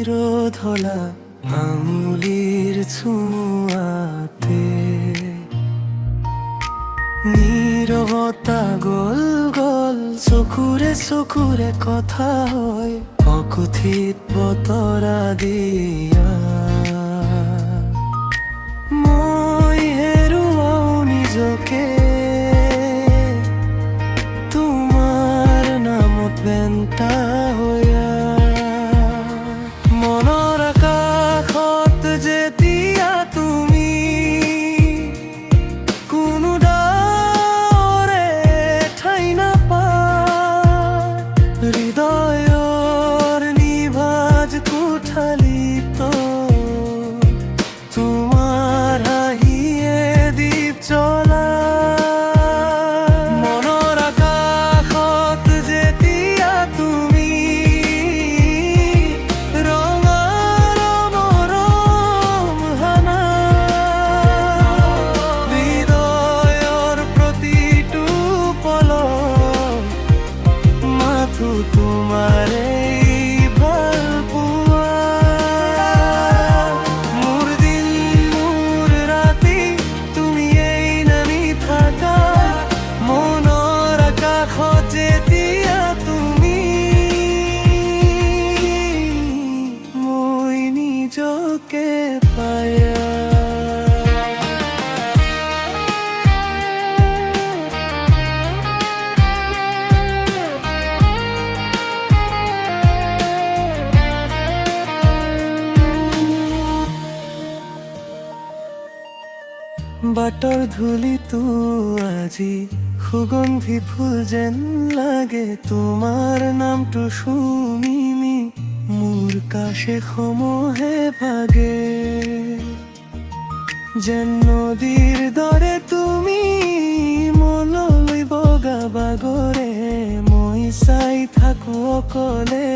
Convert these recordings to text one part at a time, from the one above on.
চিরধলা আঙুলির ছোঁয়াতে নীরবতা গোল গোল চকুৰে চকুৰে কথা হয় অকথিত বতৰা দিয়া মই হেৰুৱাও নিজকে তোমাৰ নামত বেন্তা হৈয়া মনৰ আকাশত যেতিয়া তুমি কোনো ডাৱৰে ঠাই নাপায় হৃদয়ৰ নিভাঁজ কোঠালিত তোমাৰ হাঁহিয়ে দীপ জ্বলায় মনৰ আকাশত যেতিয়া তুমি ৰঙা মৰম হানা হৃদয়ৰ প্ৰতিটো পলক মাথো তোমাৰে ভাল পোৱা মোৰ দিন মোৰ ৰাতি তুমি এই নামি থাকা মনৰ আকাশত যেতিয়া তুমি মই নিজকে পায়া বাটৰ ধূলিটো আজি সুগন্ধি ফুল যেন লাগে তোমাৰ নামটো শুনিমি মোৰ কাষে সমহে ভাগে যেন নদীৰ দৰে তুমি মনলৈ বগা বাগৰে মই চাই থাকো অকলে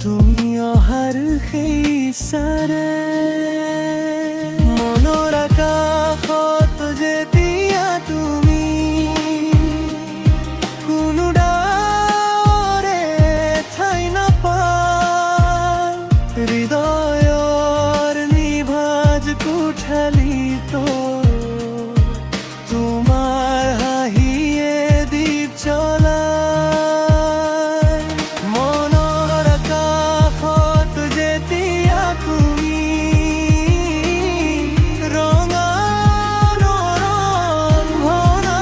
তুমি অহাৰ সেই ইচ্ছাৰে মনৰ আকাশত যেতিয়া তুমি কোনো ডাৱৰে ঠাই নাপায় হৃদয়ৰ নিভাঁজ কোঠালিত তোমাৰ হাঁহিয়ে দীপ জ্বলায় মনৰ আকাশত যেতিয়া তুমি ৰঙা নৰম ভৰা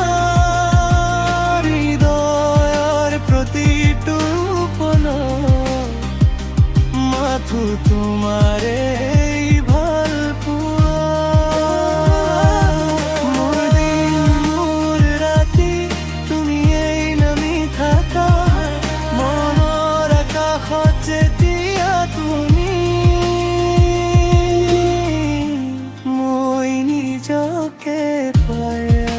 হৃদয়ৰ প্ৰতিটো পলক মাথো তোমাৰে ভাল পোৱা মোৰ দিন মোৰ ৰাতি তুমি এই নামি থাকা মনৰ আকাশত যেতিয়া তুমি মই নিজকে পায়া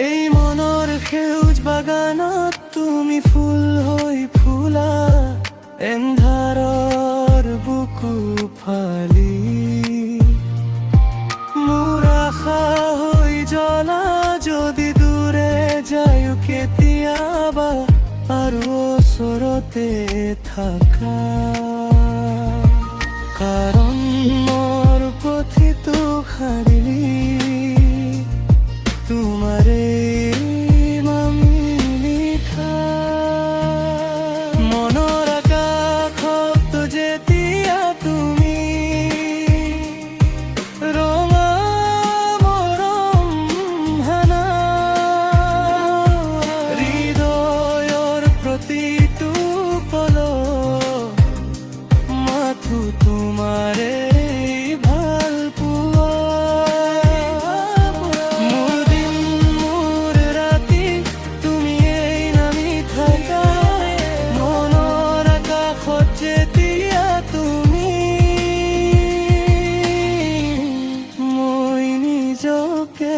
এই মনৰ সেউজ বাগানত তুমি ফুল হৈ ফুলা এন্ধাৰৰ বুকু ফালি মোৰ আশা হৈ জ্বলা যদি দূৰে যায়ো কেতিয়াবা আৰু ওচৰতে থাকা কাৰণ মোৰ পুথিটো সাৰিলি তোমাৰে নামি লিখা মনৰ আকাশত যেতিয়া তুমি ৰঙা মৰম হানা হৃদয়ৰ প্ৰতিটো পলক মাথো তোমাৰে ভাল পোৱা মোৰ দিন মোৰ ৰাতি তুমি এই নামি থাকা মনৰ আকাশত যেতিয়া তুমি মই নিজকে